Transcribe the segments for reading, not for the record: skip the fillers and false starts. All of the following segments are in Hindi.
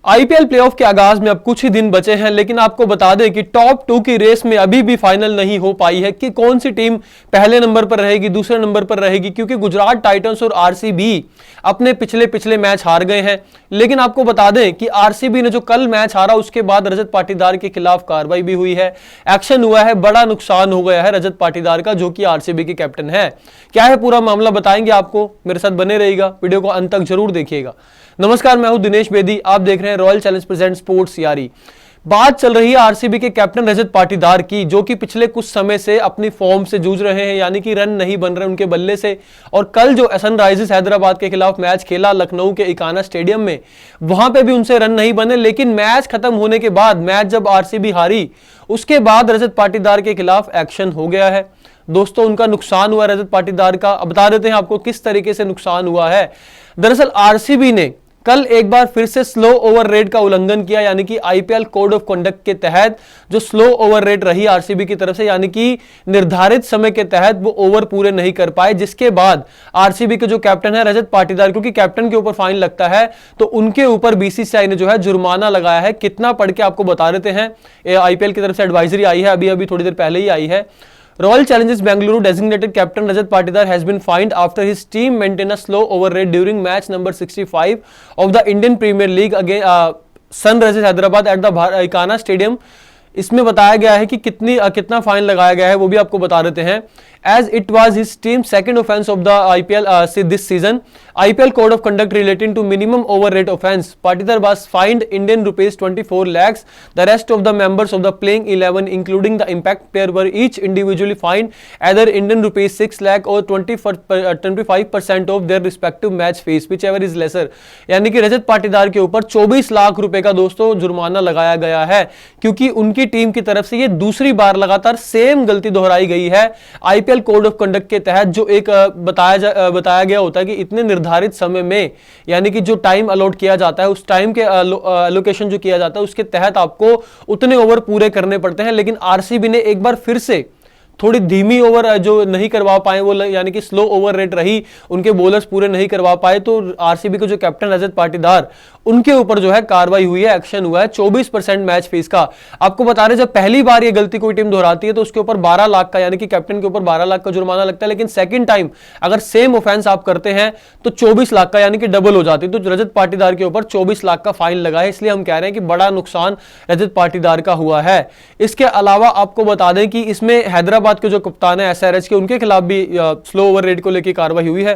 आईपीएल प्लेऑफ के आगाज में अब कुछ ही दिन बचे हैं, लेकिन आपको बता दें कि टॉप 2 की रेस में अभी भी फाइनल नहीं हो पाई है कि कौन सी टीम पहले नंबर पर रहेगी, दूसरे नंबर पर रहेगी, क्योंकि गुजरात टाइटंस और आरसीबी अपने पिछले मैच हार गए हैं। लेकिन आपको बता दें कि आरसीबी ने जो कल मैच हारा उसके बाद रजत पाटीदार के खिलाफ कार्रवाई भी हुई है, एक्शन हुआ है, बड़ा नुकसान हो गया है रजत पाटीदार का, जो कि आरसीबी के कैप्टन है। क्या है पूरा मामला बताएंगे आपको, मेरे साथ बने रहिएगा, वीडियो को अंत तक जरूर देखिएगा। नमस्कार, मैं हूं दिनेश बेदी, आप देख रहे हैं रॉयल चैलेंज प्रेजेंट स्पोर्ट्स यारी। बात चल रही है आरसीबी के कैप्टन रजत पाटीदार की, जो कि पिछले कुछ समय से अपनी फॉर्म से जूझ रहे हैं, यानी कि रन नहीं बन रहे उनके बल्ले से। और कल जो सनराइजर्स हैदराबाद के खिलाफ मैच खेला लखनऊ के इकाना स्टेडियम में, वहां पे भी उनसे रन नहीं बने। लेकिन मैच खत्म होने के बाद, मैच जब आरसीबी हारी, उसके बाद रजत पाटीदार के खिलाफ एक्शन हो गया है। दोस्तों, उनका नुकसान हुआ रजत पाटीदार का। अब बता देते हैं आपको किस तरीके से नुकसान हुआ है। दरअसल आरसीबी ने कल एक बार फिर से स्लो ओवर रेट का उल्लंघन किया, यानी कि आईपीएल कोड ऑफ कंडक्ट के तहत जो स्लो ओवर रेट रही आरसीबी की तरफ से, यानी कि निर्धारित समय के तहत वो ओवर पूरे नहीं कर पाए, जिसके बाद आरसीबी के जो कैप्टन है रजत पाटीदार, क्योंकि कैप्टन के ऊपर फाइन लगता है, तो उनके ऊपर बीसीसीआई ने जो है जुर्माना लगाया है। कितना पढ़ के आपको बता देते हैं। आईपीएल की तरफ से एडवाइजरी आई है, अभी थोड़ी देर पहले ही आई है। Royal Challengers Bengaluru designated captain Rajat Patidar has been fined after his team maintained a slow over rate during match number 65 of the Indian Premier League against Sunrisers Hyderabad at the Ikana Stadium। इसमें बताया गया है कि कितना फाइन लगाया गया है, वो भी आपको बता देते हैं। As it was his team's second offense of the IPL this season, IPL Code of Conduct relating to minimum over rate offense, Patidar was fined Indian rupees 24 lakhs. The rest of the members of the playing 11, including the impact player, were each individually fined either Indian rupees 6 lakh or 25% of their respective match fees, whichever is lesser। यानी कि रजत पाटीदार के ऊपर 24 लाख रुपए का दोस्तों जुर्माना लगाया गया है, क्योंकि उनकी टीम की तरफ से ये दूसरी बार लगातार सेम गलती दोहराई गई है। आईपीएल कोड ऑफ कंडक्ट के तहत जो एक बताया गया होता है कि इतने निर्धारित समय में, यानी कि जो टाइम अलॉट किया जाता है, उस टाइम के एलोकेशन जो किया जाता है, उसके तहत आपको उतने ओवर पूरे करने पड़ते हैं। लेकिन आरसीबी ने एक बार फिर से थोड़ी धीमी ओवर जो नहीं करवा पाए, वो यानी कि स्लो ओवर रेट रही, उनके बॉलर्स पूरे नहीं करवा पाए, तो आरसीबी के जो कैप्टन रजत पाटीदार, उनके ऊपर जो है कार्रवाई हुई है, एक्शन हुआ है 24% मैच फीस का। आपको बता रहे, जब पहली बार ये गलती कोई टीम दोहराती है तो उसके ऊपर 12 लाख का, यानी कि कैप्टन के ऊपर 12 लाख का जुर्माना लगता है। लेकिन सेकंड टाइम अगर सेम ऑफेंस आप करते हैं तो 24 लाख का, यानी कि डबल हो जाती है। तो रजत पाटीदार के ऊपर 24 लाख का फाइन लगा है, इसलिए हम कह रहे हैं कि बड़ा नुकसान रजत पाटीदार का हुआ है। इसके अलावा आपको बता दें कि इसमें हैदराबाद के जो कप्तान है एसआरएच के, उनके खिलाफ भी स्लो ओवर रेट को लेकर कार्रवाई हुई है।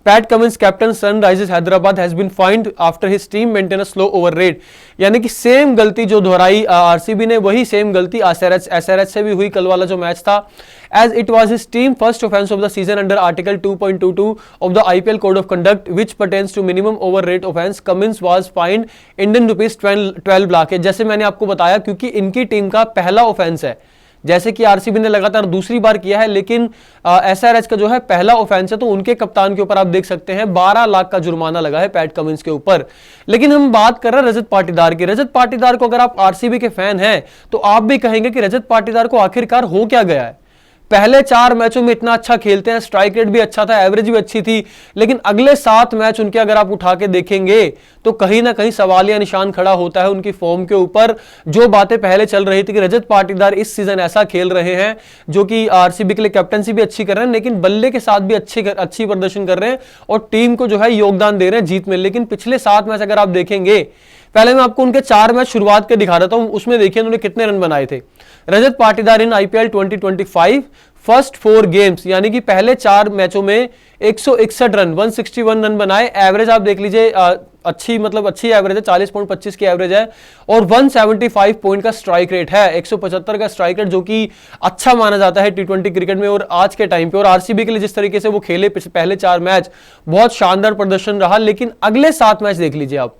Pat Cummins captain Sunrisers Hyderabad has been fined after his team maintain a slow over rate. यानी कि सेम गलती जो दोहराई आरसीबी ने, वही सेम गलती एसआरएच से भी हुई कल वाला जो मैच था। As it was his team first offence of the season under article 2.22 of the IPL code of conduct which pertains to minimum over rate offence, Cummins was fined Indian rupees 12 lakh. जैसे मैंने आपको बताया, क्योंकि इनकी टीम का पहला ऑफेंस है, जैसे कि आरसीबी ने लगातार दूसरी बार किया है, लेकिन एसआरएच का जो है पहला ऑफेंस है, तो उनके कप्तान के ऊपर आप देख सकते हैं 12 लाख का जुर्माना लगा है पैट कमिंस के ऊपर। लेकिन हम बात कर रहे हैं रजत पाटीदार की। रजत पाटीदार को अगर आप आरसीबी के फैन हैं तो आप भी कहेंगे कि रजत पाटीदार को आखिरकार हो क्या गया है। पहले 4 मैचों में इतना अच्छा खेलते हैं, स्ट्राइक रेट भी अच्छा था, एवरेज भी अच्छी थी, लेकिन अगले 7 मैच उनके अगर आप उठा के देखेंगे तो कहीं ना कहीं सवालिया निशान खड़ा होता है उनकी फॉर्म के ऊपर। जो बातें पहले चल रही थी कि रजत पाटीदार इस सीजन ऐसा खेल रहे हैं, जो कि आरसीबी के लिए कैप्टनसी भी अच्छी कर रहे हैं, लेकिन बल्ले के साथ भी अच्छी प्रदर्शन कर रहे हैं और टीम को जो है योगदान दे रहे हैं जीत में। लेकिन पिछले 7 मैच अगर आप देखेंगे, पहले मैं आपको उनके 4 मैच शुरुआत के दिखा देता हूं, उसमें देखिए उन्होंने कितने रन बनाए थे। Rajat Patidar in IPL 2025 first 4 games, यानी कि पहले 4 मैचों में 161 रन, 161 रन बनाए। एवरेज आप देख लीजिए, अच्छी एवरेज है, 40.25 की एवरेज है, और 175 पॉइंट का स्ट्राइक रेट है, 175 का स्ट्राइक रेट, जो कि अच्छा माना जाता है टी20 क्रिकेट में और आज के टाइम पे। और आरसीबी के लिए जिस तरीके से वो खेले पहले 4 मैच, बहुत शानदार प्रदर्शन रहा। लेकिन अगले 7 मैच देख लीजिए आप,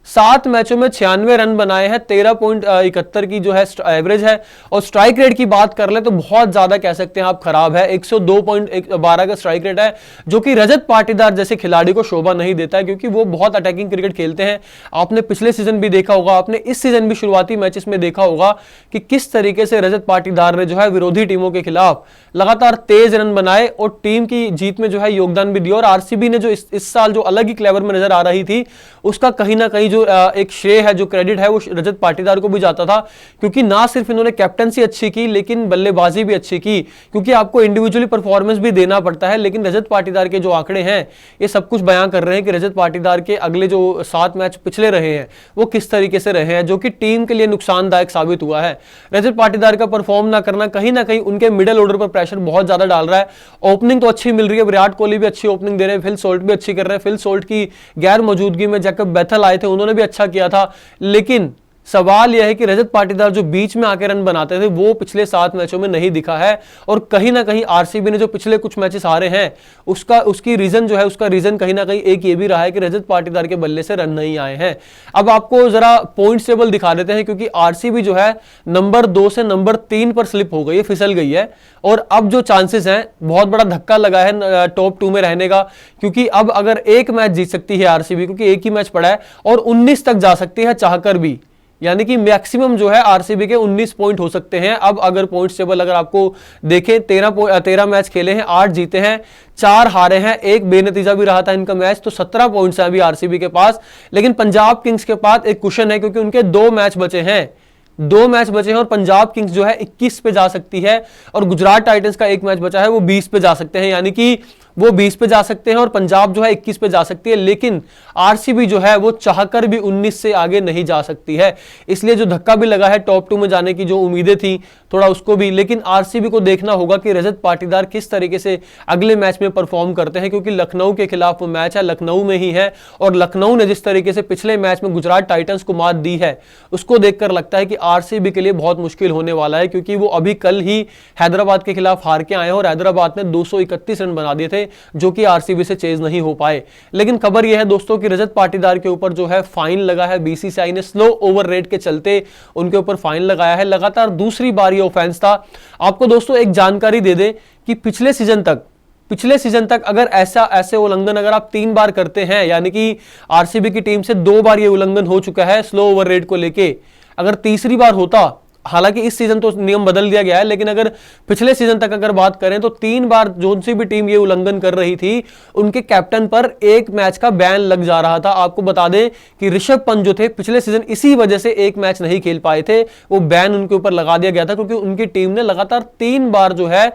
7 मैचों में 96 रन बनाए हैं, 13.71 की जो है एवरेज है, और स्ट्राइक रेट की बात कर ले तो बहुत ज्यादा कह सकते हैं आप खराब है, 102.12 का स्ट्राइक रेट है, जो कि रजत पाटीदार जैसे खिलाड़ी को शोभा नहीं देता है, क्योंकि वो बहुत अटैकिंग क्रिकेट खेलते हैं। आपने पिछले सीजन भी देखा होगा, आपने इस सीजन भी शुरुआती मैचेस में देखा होगा कि किस तरीके से रजत पाटीदार ने जो है विरोधी टीमों के खिलाफ लगातार तेज रन बनाए और टीम की जीत में जो है योगदान भी दिया। और आरसीबी ने जो इस साल जो अलग ही क्लेवर में नजर आ रही थी, उसका कहीं ना कहीं जो एक श्रेय है, जो क्रेडिट है, वो रजत पाटीदार को भी जाता था, क्योंकि ना सिर्फ इन्होंने कैप्टनसी अच्छी की लेकिन बल्लेबाजी भी अच्छी की, क्योंकि आपको इंडिविजुअली परफॉर्मेंस भी देना पड़ता है। लेकिन रजत पाटीदार के जो आंकड़े हैं ये सब कुछ बयां कर रहे हैं कि रजत पाटीदार के अगले जो 7 मैच पिछले रहे हैं वो किस तरीके से रहे हैं, जो कि टीम के लिए नुकसानदायक साबित हुआ है। रजत पाटीदार का परफॉर्म ना करना कहीं ना कहीं उनके मिडिल ऑर्डर पर प्रेशर बहुत ज्यादा डाल रहा है। ओपनिंग तो अच्छी मिल रही है, विराट कोहली भी अच्छी ओपनिंग दे रहे हैं, फिल सोल्ट भी अच्छी कर रहे हैं। फिल सोल्ट की गैर मौजूदगी में जैकब बेथल आए थे, उन्होंने भी अच्छा किया था। लेकिन सवाल यह है कि रजत पाटीदार जो बीच में आके रन बनाते थे वो पिछले 7 मैचों में नहीं दिखा है, और कहीं ना कहीं आरसीबी ने जो पिछले कुछ मैचेस हारे हैं उसका रीजन कहीं ना कहीं एक ये भी रहा है कि रजत पाटीदार के बल्ले से रन नहीं आए हैं। अब आपको जरा पॉइंट्स टेबल दिखा देते हैं, क्योंकि आरसीबी जो है नंबर 2 से नंबर 3 पर स्लिप हो गई है, फिसल गई है, और अब जो चांसेस हैं, बहुत बड़ा धक्का लगा है टॉप 2 में रहने का, क्योंकि अब अगर एक मैच जीत सकती है आरसीबी, क्योंकि एक ही मैच पड़ा है, और 19 तक जा सकती है चाहकर भी, यानी कि मैक्सिमम जो है आरसीबी के 19 पॉइंट हो सकते हैं। अब अगर पॉइंट्स टेबल अगर आपको देखें, 13 मैच खेले हैं, 8 जीते हैं, 4 हारे हैं, 1 बेनतीजा भी रहा था इनका मैच, तो 17 पॉइंट्स हैं अभी आरसीबी के पास। लेकिन पंजाब किंग्स के पास एक कुशन है, क्योंकि उनके 2 मैच बचे हैं, और पंजाब किंग्स जो है 21 पे जा सकती है, और गुजरात टाइटंस का 1 मैच बचा है, वो 20 पे जा सकते हैं, यानी कि वो 20 पे जा सकते हैं और पंजाब जो है 21 पे जा सकती है। लेकिन आरसीबी जो है वो चाहकर भी 19 से आगे नहीं जा सकती है, इसलिए जो धक्का भी लगा है टॉप 2 में जाने की जो उम्मीदें थी थोड़ा उसको भी। लेकिन आरसीबी को देखना होगा कि रजत पाटीदार किस तरीके से अगले मैच में परफॉर्म करते हैं, क्योंकि लखनऊ के खिलाफ वो मैच है, लखनऊ में ही है, और लखनऊ ने जिस तरीके से पिछले मैच में गुजरात टाइटंस को मात दी है उसको देखकर लगता है कि आरसीबी के लिए बहुत मुश्किल होने वाला है, क्योंकि वो अभी कल ही हैदराबाद के खिलाफ हार के आए हैं और हैदराबाद ने 231 रन बना दिए थे, जो कि आरसीबी से चेज नहीं हो पाए। लेकिन खबर यह है दोस्तों कि रजत पाटीदार के ऊपर जो है फाइन लगा है, बीसीसीआई ने स्लो ओवर रेट के चलते उनके ऊपर फाइन लगाया है। लगातार दूसरी बार ये ऑफेंस था। आपको दोस्तों एक जानकारी दे दे कि पिछले सीजन तक अगर ऐसे उल्लंघन अगर आप 3 बार करते हैं, यानी कि आरसीबी की टीम से 2 बार ये उल्लंघन हो चुका है स्लो ओवर रेट को लेके, अगर तीसरी बार होता, हालांकि इस सीजन तो नियम बदल दिया गया है, लेकिन अगर पिछले सीजन तक अगर बात करें तो 3 बार जो सी भी टीम ये उल्लंघन कर रही थी उनके कैप्टन पर 1 मैच का बैन लग जा रहा था। आपको बता दें कि ऋषभ पंत जो थे पिछले सीजन इसी वजह से 1 मैच नहीं खेल पाए थे, वो बैन उनके ऊपर लगा दिया गया था, क्योंकि उनकी टीम ने लगातार 3 बार जो है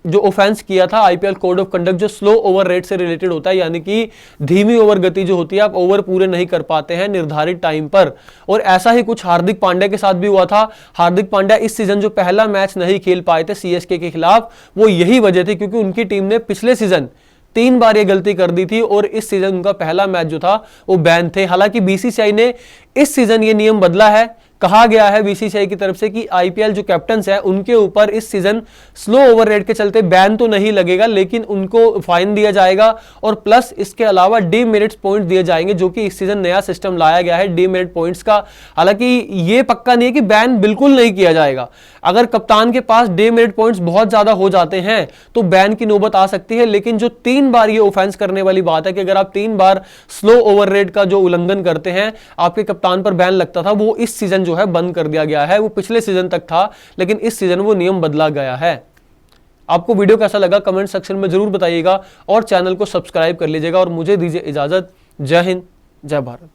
जो ऑफेंस किया था आईपीएल कोड ऑफ कंडक्ट, जो स्लो ओवर रेट से रिलेटेड होता है, यानी कि धीमी ओवर गति जो होती है, आप ओवर पूरे नहीं कर पाते हैं निर्धारित टाइम पर। और ऐसा ही कुछ हार्दिक पांड्या के साथ भी हुआ था। हार्दिक पांड्या इस सीजन जो पहला मैच नहीं खेल पाए थे सीएसके के खिलाफ, वो यही वजह थी, क्योंकि उनकी टीम ने पिछले सीजन 3 बार ये गलती कर दी थी और इस सीजन उनका पहला मैच जो था वो बैन थे। हालांकि बीसीसीआई ने इस सीजन ये नियम बदला है। कहा गया है बीसीसीआई की तरफ से कि आईपीएल जो कैप्टन्स हैं उनके ऊपर इस सीजन स्लो ओवर रेट के चलते बैन तो नहीं लगेगा, लेकिन उनको फाइन दिया जाएगा, और प्लस इसके अलावा डीमेरिट्स पॉइंट दिए जाएंगे, जो कि इस सीजन नया सिस्टम लाया गया है डीमेरिट पॉइंट्स का। हालांकि ये पक्का नहीं है कि बैन बिल्कुल नहीं किया जाएगा। अगर कप्तान के पास डीमेरिट पॉइंट्स बहुत ज्यादा हो जाते हैं तो बैन की नौबत आ सकती है, लेकिन जो 3 बार ये ऑफेंस करने वाली बात है कि अगर आप 3 बार स्लो ओवर रेट का जो उल्लंघन करते हैं आपके कप्तान पर बैन लगता था, वो इस सीजन जो है बंद कर दिया गया है। वो पिछले सीजन तक था, लेकिन इस सीजन वो नियम बदला गया है। आपको वीडियो कैसा लगा कमेंट सेक्शन में जरूर बताइएगा, और चैनल को सब्सक्राइब कर लीजिएगा, और मुझे दीजिए इजाजत। जय हिंद, जय भारत।